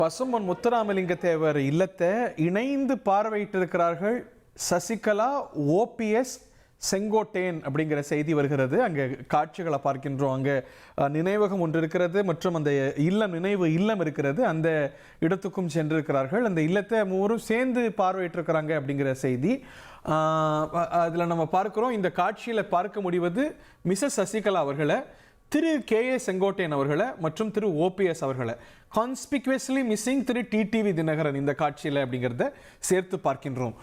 பசும்பொன் முத்துராமலிங்க தேவர் இல்லத்தை இணைந்து பார்வையிட்டிருக்கிறார்கள் சசிகலா, ஓபிஎஸ், செங்கோட்டையன் அப்படிங்கிற செய்தி வருகிறது. அங்கே காட்சிகளை பார்க்கின்றோம். அங்கே நினைவகம் ஒன்று இருக்கிறது மற்றும் அந்த இல்லம், நினைவு இல்லம் இருக்கிறது. அந்த இடத்துக்கும் சென்றிருக்கிறார்கள். அந்த இல்லத்தை மூவரும் சேர்ந்து பார்வையிட்டிருக்கிறாங்க அப்படிங்கிற செய்தி அதில் நம்ம பார்க்கிறோம். இந்த காட்சியில் பார்க்க முடிவது மிஸ்ஸஸ் சசிகலா அவர்களை, திரு கே.ஏ. செங்கோட்டையன் அவர்களை மற்றும் திரு ஓபிஎஸ் அவர்களை. கான்ஸ்பிக்வஸ்லி மிஸ்ஸிங் திரு டிடிவி தினகரன் இந்த காட்சியில் அப்படிங்கிறத சேர்த்து பார்க்கின்றோம்.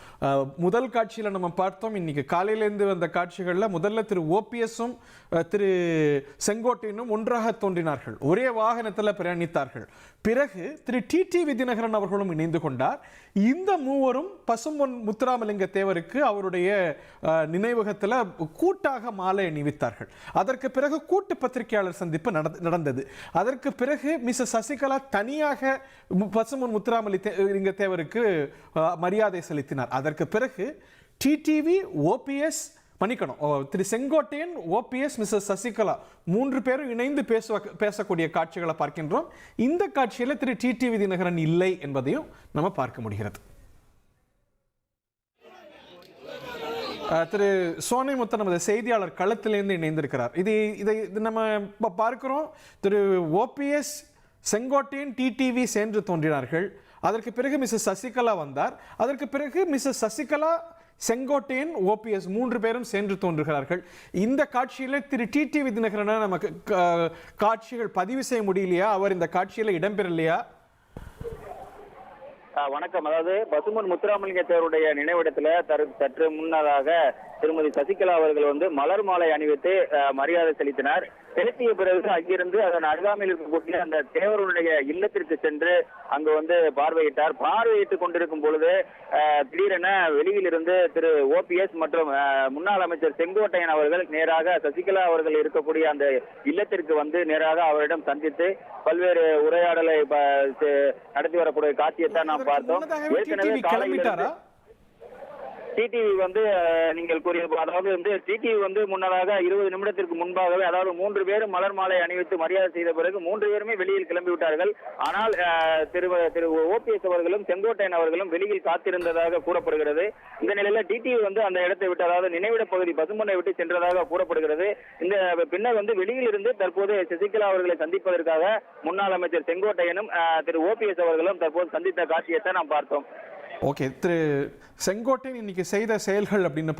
முதல் காட்சியில் நம்ம பார்த்தோம். இன்னைக்கு காலையிலேருந்து வந்த காட்சிகளில் முதல்ல திரு ஓபிஎஸும் திரு செங்கோட்டையனும் ஒன்றாக தோன்றினார்கள், ஒரே வாகனத்தில் பிரயாணித்தார்கள். பிறகு திரு டிடிவி தினகரன் அவர்களும் இணைந்து கொண்டார். இந்த மூவரும் பசும்பொன் முத்துராமலிங்க தேவருக்கு அவருடைய நினைவகத்தில் கூட்டாக மாலை அணிவித்தார்கள். அதற்கு பிறகு கூட்டு பத்திரிகையாளர் சந்திப்பு நடந்தது. அதற்கு பிறகு மிஸ்ஸஸ் சசிகலா தனியாக பசும்பொன் முத்துராமலிங்க தேவருக்கு மரியாதை செலுத்தினார். அதற்கு பிறகு டிடிவி, ஓபிஎஸ், திரு செங்கோட்டையன், ஓபிஎஸ், மிஸ்ஸஸ் சசிகலா மூன்று பேரும் இணைந்து பேசக்கூடிய காட்சிகளை பார்க்கின்றோம். இந்த காட்சியில் திரு டிடிவி தினகரன் இல்லை என்பதையும் நம்ம பார்க்க முடிகிறது. திரு சோனைமுத்தன் நமது செய்தியாளர் களத்திலிருந்து இணைந்திருக்கிறார். இதை நம்ம பார்க்கிறோம். திரு ஓபிஎஸ், செங்கோட்டையன், டிடிவி சென்று தோன்றினார்கள். அதற்கு பிறகு மிஸ்ஸஸ் சசிகலா வந்தார். அதற்கு பிறகு மிஸ்ஸஸ் சசிகலா, செங்கோட்டையன், ஓபிஎஸ் மூன்று பேரும் சென்று தோன்றுகிறார்கள். இந்த காட்சியில் திரு டிடிவி தினகரனை நமக்கு காட்சிகள் பதிவு செய்ய முடியலையா? அவர் இந்த காட்சியில் இடம்பெறலையா? வணக்கம். அதாவது பசும்பொன் முத்துராமலிங்க தேவருடைய நினைவிடத்துல சற்று முன்னதாக திருமதி சசிகலா அவர்கள் மலர் மாலை அணிவித்து மரியாதை செலுத்தினார். செலுத்திய பிறகு அங்கிருந்து அதன் அருகாமையில் இருக்கக்கூடிய அந்த தேவருடைய இல்லத்திற்கு சென்று அங்கு பார்வையிட்டார். பார்வையிட்டுக் கொண்டிருக்கும் பொழுது திடீரென வெளியிலிருந்து திரு ஓபிஎஸ் மற்றும் முன்னாள் அமைச்சர் செங்கோட்டையன் அவர்கள் நேராக சசிகலா அவர்கள் இருக்கக்கூடிய அந்த இல்லத்திற்கு நேராக அவரிடம் சந்தித்து பல்வேறு உரையாடலை நடத்தி வரக்கூடிய காட்சியைத்தான் நாம் பார்த்தோம். ஏற்கனவே காலையில் டிடிவி நீங்கள் கூறிய, அதாவது டிடிவி முன்னதாக 20 நிமிடத்திற்கு முன்பாகவே, அதாவது 3 பேரும் மலர் மாலை அணிவித்து மரியாதை செய்த பிறகு 3 பேருமே வெளியில் கிளம்பிவிட்டார்கள். ஆனால் திரு ஓபிஎஸ் அவர்களும் செங்கோட்டையன் அவர்களும் வெளியில் காத்திருந்ததாக கூறப்படுகிறது. இந்த நிலையில டிடிவி அந்த இடத்தை விட்டு, அதாவது நினைவிட பகுதி பசும்பொன்னை விட்டு சென்றதாக கூறப்படுகிறது. இந்த பின்னர் வெளியில் இருந்து தற்போது சசிகலா அவர்களை சந்திப்பதற்காக முன்னாள் அமைச்சர் செங்கோட்டையனும் திரு ஓபிஎஸ் அவர்களும் தற்போது சந்தித்த காட்சியத்தை நாம் பார்த்தோம். ஓகே, திரு செங்கோட்டையன் இன்னைக்கு செய்த செயல்கள் அப்படின்னு